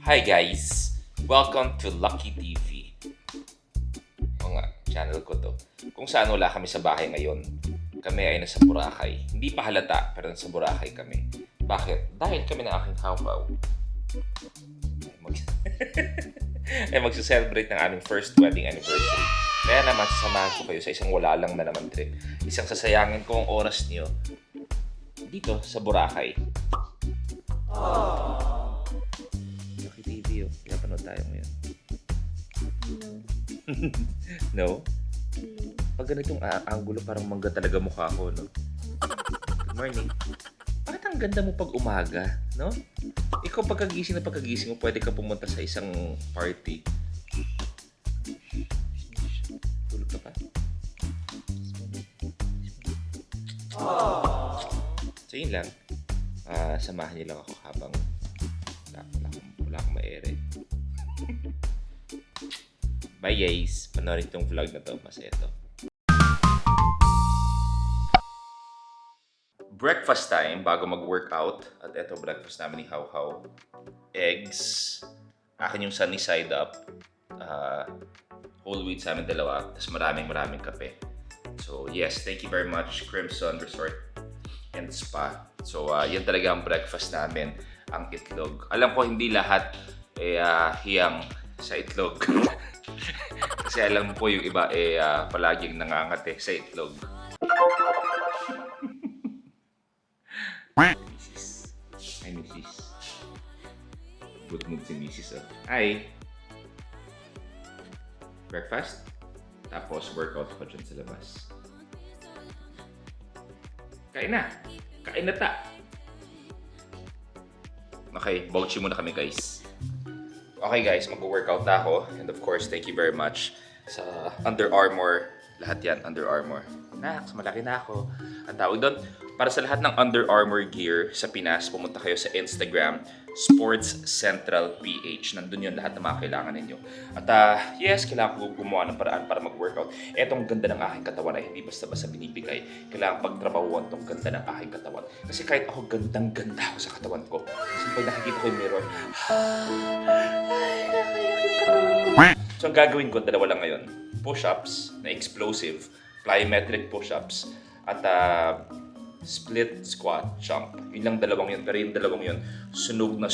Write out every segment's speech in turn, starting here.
Hi guys! Welcome to Lucky TV. O nga, channel ko to. Kung saan wala kami sa bahay ngayon. Kami ay nasa Boracay. Hindi pa halata, pero nasa Boracay kami. Bakit? Dahil kami ng aking hawpaw. Ay magsa-celebrate ng aming first wedding anniversary. Kaya naman, sasamahan ko kayo sa isang wala lang na naman trip. Isang sasayangin ko ang oras niyo dito sa Boracay. Lucky TV, oh. Pinapanood tayo ngayon. No? Pag ganitong angulo, parang mangga talaga mukha ko, no? Good morning. Bakit ang ganda mo pag umaga, no? Ikaw pagkagising mo, pwede ka pumunta sa isang party. Tulog ka pa? So yun lang. Samahan niyo lang ako habang wala akong maere. Bye guys! Panoorin tong vlog na to. Masaya to. Breakfast time bago mag-workout. At eto breakfast namin ni How How. Eggs. Akin yung sunny side up. Whole wheat sa amin dalawa. Tapos maraming kape. So yes, thank you very much Crimson Resort and Spa. So yan talaga ang breakfast namin. Ang itlog. Alam ko hindi lahat hiyang sa itlog. Kasi alam ko yung iba palaging nangangate sa itlog. Mrs. Hi, Mrs. Good mood si Mrs. Oh. Hi! Breakfast? Tapos workout ko dyan sa labas. Kain na! Kain na ta! Okay, bauchi muna kami guys. Okay guys, mag-workout na ako. And of course, thank you very much sa Under Armour. Lahat yan, Under Armour. Nax, malaki na ako. Ang tawag doon, para sa lahat ng Under Armour gear sa Pinas, pumunta kayo sa Instagram, Sports Central PH. Nandun yun lahat ng mga kailangan ninyo. At yes, kailangan ko gumawa ng paraan para mag-workout. Etong ganda ng aking katawan ay hindi basta-basta binibigay. Kailangan pagtrabahuan tong ganda ng aking katawan. Kasi kahit ako gandang-ganda ako sa katawan ko. Kasi pag nakikita ko yung mirror, so ang gagawin ko, dalawa lang ngayon. Push-ups na explosive, plyometric push-ups, at split squat jump. Yun lang dalawang yun. Pero yung dalawang yun, sunog na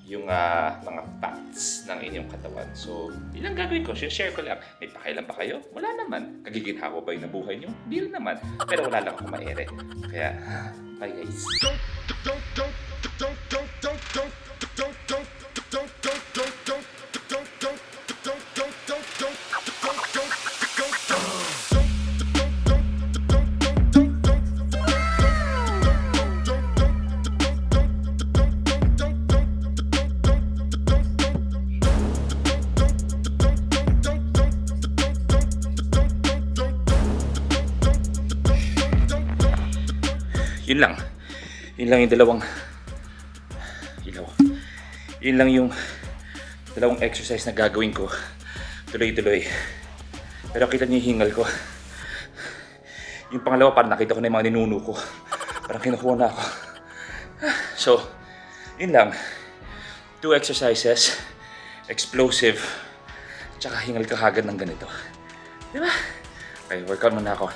yung mga fats ng inyong katawan. So, yun lang gagawin ko. Share ko lang. May pakailan pa kayo? Wala naman. Kagiginhawa ba yung nabuhay nyo? Hindi rin naman. Pero wala lang akong maere. Kaya, bye guys. Yun lang. Yun lang yung dalawang exercise na gagawin ko. Tuloy-tuloy. Pero kita niyo yung hingal ko. Yung pangalawa, parang nakita ko na yung mga ninuno ko. Parang kinukuha na ako. So, yun lang. 2 exercises. Explosive. Tsaka hingal ka agad ng ganito. Diba? Okay, workout muna ako.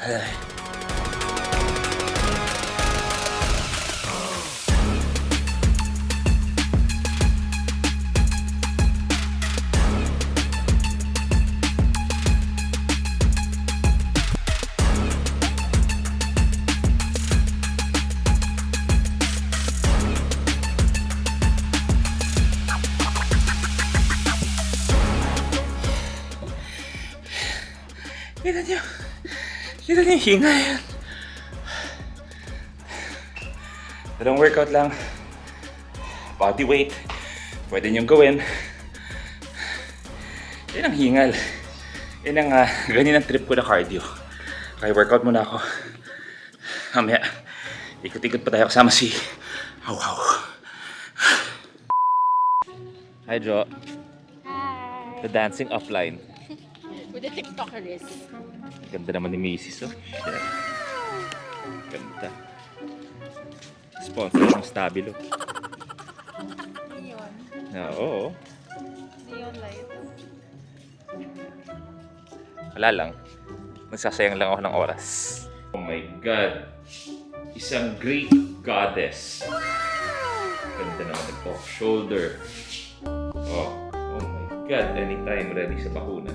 Kita niyo yung hinga yan. Dalawang workout lang. Body weight. Pwede niyong gawin. Yan ang hingal. Yan ang ganyan ang trip ko na cardio. Kaya workout muna ako. Mamaya, ikot-ikot pa tayo kasama si How How. Hi Jo. Hi! The dancing offline. With the TikTokers. Ganda naman ni Macy's, oh. Shit. Ganda. Sponsor ng Stabilo. Yun. Oo. Neon light. Wala lang. Nagsasayang lang ako ng oras. Oh my God. Isang Greek goddess. Ganda naman ng off shoulder. Oh my God. Anytime ready sa bakuna.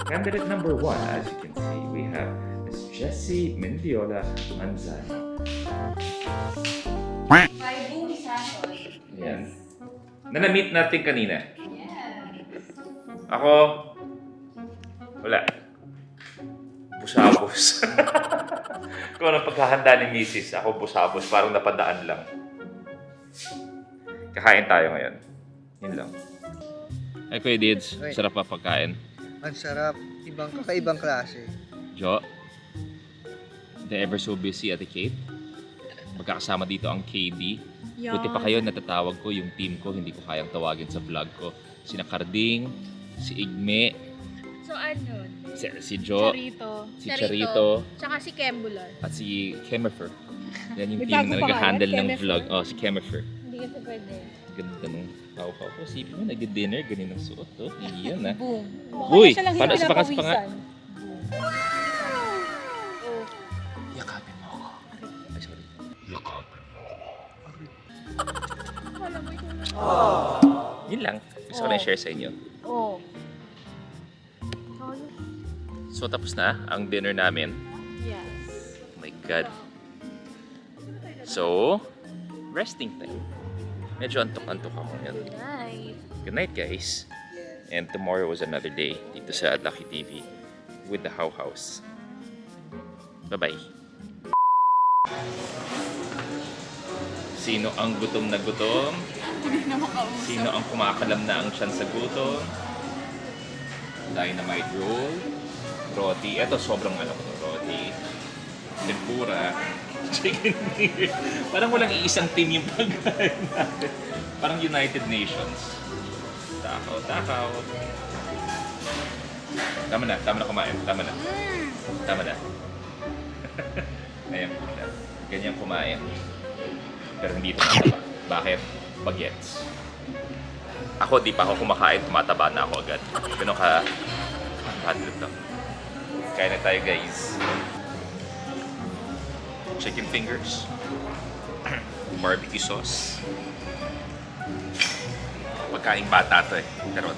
Candidate number 1, as you can see, we have Miss Jessie Mendiola Manzano. By Boom Sasson. Ayan. Na na-meet natin kanina. Ako, wala. Busabos. Kung anong paghahanda ni Mrs. Ako busabos, parang napadaan lang. Kakain tayo ngayon. Yun lang. Ay, Kuya Dids, Okay. sarap pa pagkain. Ang sarap. Kakaibang klase. Jo, the ever so busy at the Cape. Magkakasama dito ang KD. Buti pa kayo, natatawag ko yung team ko, hindi ko kayang tawagin sa vlog ko. Sina Carding, si Igme, So ano? si Jo, Charito. si Charito, Tsaka si Kembular. at si Kemifer. Yan yung May team bago na pa nag-handle kaya? ng Kemifer? vlog. Oh, si Kemifer. Hindi kasi pwede. Ganda nung tao-tao ko. Sipin mo, nag-dinner, ganun ang suot. Oh, iyan ah. Boom. Uy, Siya lang paano yung sa bakas pa nga? pinapawisan. Oh. Yakapin mo ako. Ay, sorry. Yakapin mo. Wala mo ito. Yun lang. Gusto ko na share sa inyo. Oh. So, tapos na ang dinner namin. Yes. Oh my God. So, resting time. Medyo antok-antok ako ngayon. Nice. Good night, guys. And tomorrow was another day dito sa Lucky TV with the How House. Bye-bye. Sino ang gutom na gutom? Hindi na makausap. Sino ang kumakalam na ang tiyan sa gutom? Dynamite roll, roti. Ito sobrang roti. Tempura, chicken meal. Parang walang iisang team yung pagkain natin. Parang United Nations. Takaw. Tama na kumain. Tama na. Ayan, ganyan kumain. Pero hindi ito mataba. Bakit? Bagets. Ako, di pa ako kumakain, tumataba na ako agad. Ganun ka, hadlot to. Kain na tayo, guys. Chicken fingers. Barbecue sauce. Pagkaing bata to eh. Pero,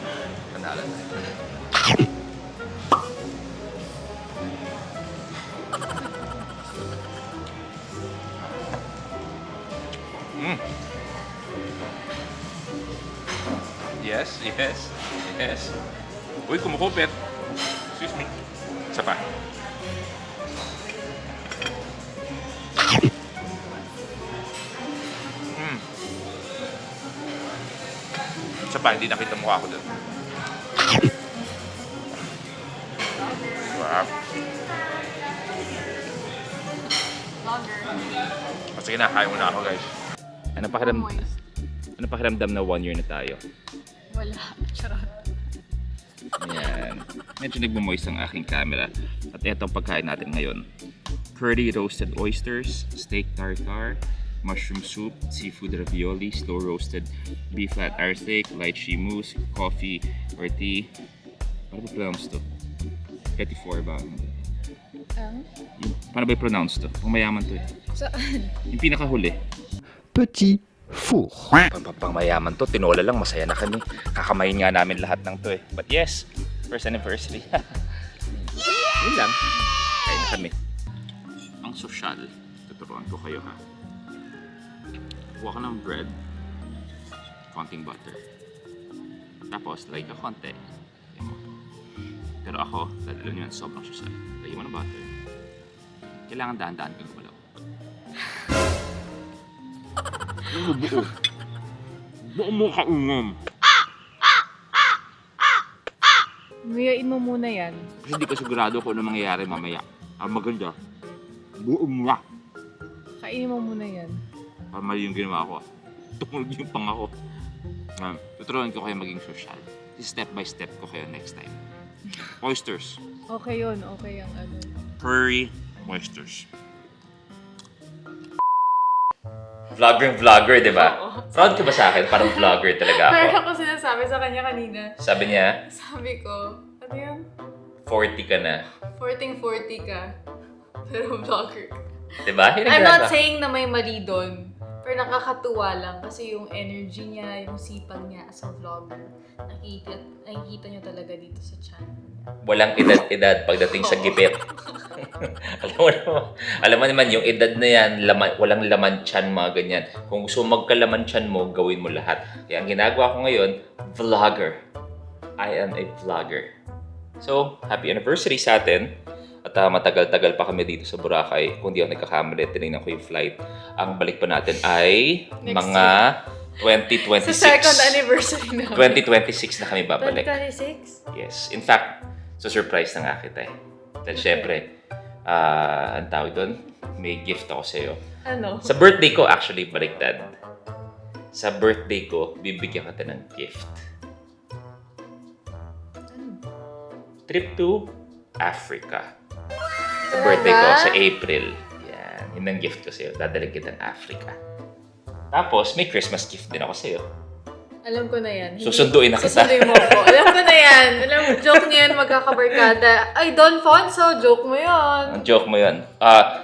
tanda lang. Yes. Uy, kumukupit. Excuse me. Isa pa. Isa pa, hindi nakita mukha ko dun. Wow. O, sige na, kaya muna ako, guys. Ano pakiramdam na 1 year na tayo? Wala. Charot. Ayan. Medyo nagmamoist ang aking camera. At ito ang pagkain natin ngayon. Curly roasted oysters, steak tartare, mushroom soup, seafood ravioli, slow roasted beef flat iron steak, lychee mousse, coffee or tea. Paano ba pronounce to? 34 ba? Paano ba i-pronounce to? Kung mayaman to eh. Saan? Yung pinakahuli. Petit four. Pang mayaman to, tinola lang, masaya na kami. Kakamayin nga namin lahat ng to eh. But yes, first anniversary. Yun lang. Kain na kami. Ang sosyal, tuturuan ko kayo ha. Kuha ka ng bread, konting butter. Tapos, lagay ka konti. Lagay mo. Pero ako, dahil alam nyo yan, sobrang sosyal. Lagay mo ng butter. Kailangan dahan-dahan kang gumalaw. Buo. Buo mo kaungam. Nguyain mo muna yan. Kasi hindi ko sigurado kung ano mangyayari mamaya. Ang maganda, buo mo na. Kainin mo muna yan. Mali yung ginawa ko. Tumunog yung pang ako. Tuturuan ko kayo maging social. Step by step ko kayo next time. Oysters. Okay yun. Okay ang ano. Curry oysters. Vlogger, di ba? Oo. Proud ka ba sa akin? Parang vlogger talaga Meron ako. ako sinasabi sa kanya kanina. Sabi niya, Sabi ko, ano yun? 40 ka na. 40 ka. Pero vlogger ka. Di ba? Yun ang I'm ginagawa. not saying na may mali doon. Pero nakakatuwa lang kasi yung energy niya, yung sipag niya as a vlogger, nakikita niyo talaga dito sa channel niya. Walang edad-edad pagdating sa gipit. alam mo naman, yung edad na yan, walang laman tiyan, mga ganyan. Kung gusto mo magkalaman tiyan mo, gawin mo lahat. Kaya ang ginagawa ko ngayon, vlogger. I am a vlogger. So, happy anniversary sa atin. At matagal-tagal pa kami dito sa Boracay. Kung di ako nagkakamali, tinignan ko yung flight. Ang balik pa natin ay Next mga 2026. Sa second anniversary na. 2026 na kami babalik. 2026? Yes. In fact, surprise na nga kita eh. Dahil syempre, ang tawag doon, may gift ako sa'yo. Ano? Sa birthday ko, actually, baliktad. Sa birthday ko, bibigyan kita ng gift. Trip to Africa. Sa birthday ko, sa April. Yan. Yun ang gift ko sa'yo. Dadalag kitang Africa. Tapos, may Christmas gift din ako sa'yo. Alam ko na yan. Susunduin na kita. Susunduin mo ako. Alam ko na yan. Alam mo, joke niya yan, magkakabarkada. Ay, Don Fonso, joke mo yon. Ang joke mo yun.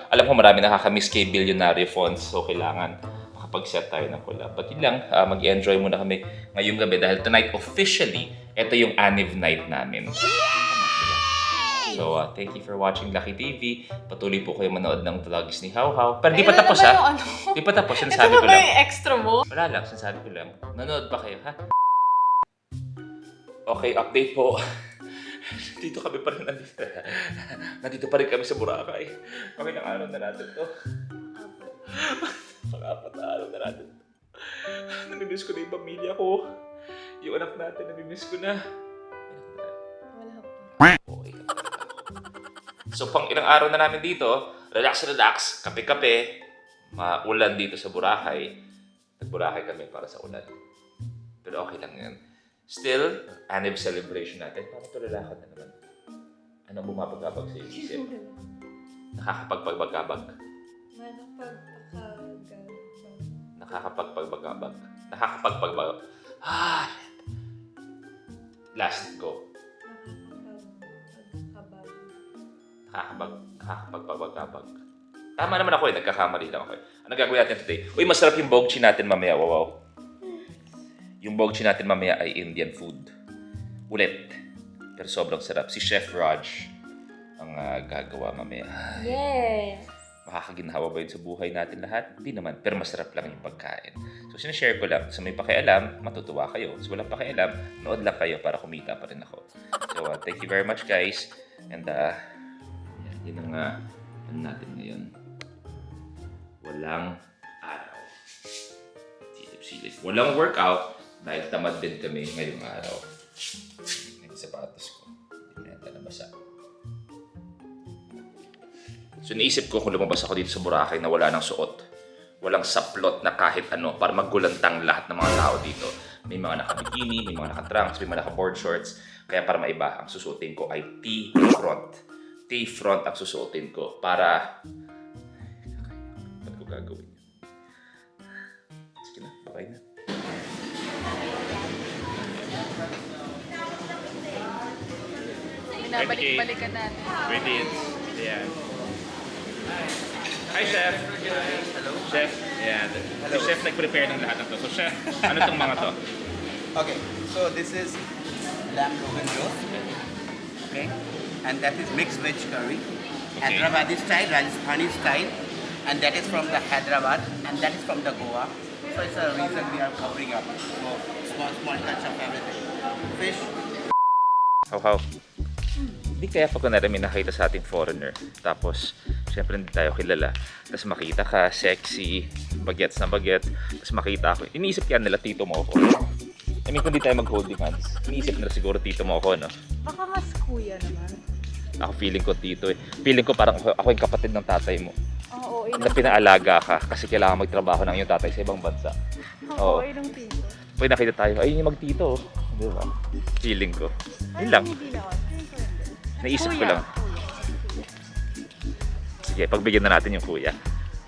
Alam ko marami nakakamiss kay Billionaire Fonts, so kailangan makapag-set tayo ng collab. But yun lang, mag-enjoy muna kami ngayong gabi dahil tonight officially, ito yung Aniv night namin. So, thank you for watching Lucky TV. Patuloy po kayo manood ng vlogs ni How How. Pero di pa tapos ha. Di pa tapos, Ito sinasabi na ko ba lang. yung extra mo? Wala lang, sinasabi ko lang. Nanood pa kayo, ha? Okay, update po. Dito kami pa rin nandito. Nandito pa rin kami sa Boracay. Pangilang araw na natin to. Pang-apat na araw na natin to. Namimiss ko na yung pamilya ko. Yung anak natin, namimiss ko na. Wala pa. Okay. So, pang ilang araw na namin dito, relax, kape-kape, maulan dito sa Boracay. Nag-Boracay kami para sa ulan. Pero okay lang yan. Still, Aniv celebration natin. Parang tulalakad na naman. Ano bumabagabag sa isip? Nakakapagpagbagabag. Nakakapagpagbagabag. Last go. Nakakapagpagbagabag. Tama naman ako eh, nagkakamali lang ako eh. Ano gagawin natin today? Uy, masarap yung bogchi natin mamaya, wow. Yung bogchi natin mamaya ay Indian food. Ulit. Pero sobrang sarap. Si Chef Raj ang gagawa mamaya. Yes! Makakaginhawa ba yun sa buhay natin lahat? Hindi naman. Pero masarap lang yung pagkain. So, sinashare ko lang. Sa may pakialam, matutuwa kayo. Sa walang pakialam, nood lang kayo para kumita pa rin ako. So, thank you very much guys. And, yun ang ano natin ngayon. Walang araw. Silip-silip. Walang workout dahil tamad din kami ngayong araw. Yung sapatos ko. Hindi na nabasa. So naisip ko kung lumabas ako dito sa Boracay na wala nang suot. Walang saplot na kahit ano para magulantang lahat ng mga tao dito. May mga naka-bikini, may mga naka-trunks, may mga naka-board shorts. Kaya para maiba, ang susuotin ko ay T-front. T-front ang susuotin ko para... Ba't ko gagawin yun? Sige na, bakay na. Binabalik-balikan natin. Ingredients. Ayan. Hi, Chef. Hello. Chef. Ayan. Si Chef nag-prepare ng lahat ng to. So, Chef, ano tong mga to? Okay, so this is lamb rogan josh. Okay, and that is mixed veg curry. Okay. Hyderabadi style, Rajasthani style, and that is from the Hyderabad, and that is from the Goa. So it's a reason we are covering up. So small touch of everything. Fish. How? Hindi kaya pag kunwari may nakita sa ating foreigner, tapos syempre hindi tayo kilala, tapos makita ka, sexy, bagets na bagets, tapos makita ako, iniisip yan nila tito mo ako. I mean, kung di tayo mag-holding hands, iniisip nila siguro tito mo ako, no? Baka mas kuya naman. Ako feeling ko tito eh. Feeling ko parang ako yung kapatid ng tatay mo. Oo, Na pinaalaga ka kasi kailangan magtrabaho ng iyong tatay sa ibang bansa. Oo. inong tito. Pwede nakita tayo, ayun yung magtito. Di ba? Feeling ko. Yun lang. Hindi naman. Naisip ko lang. Sige, pagbigyan na natin yung kuya.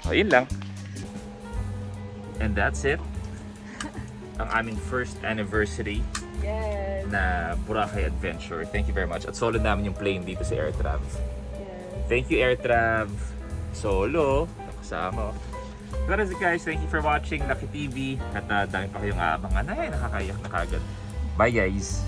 O, yun lang. And that's it. Ang aming first anniversary Yes. na Boracay Adventure. Thank you very much. At solo namin yung plane dito sa AirTrav. Thank you, AirTrav. Solo. Nakasama. But as guys, thank you for watching Lucky TV. At dami pa kayong abangan. Ay, nakakayak na kagad. Bye guys!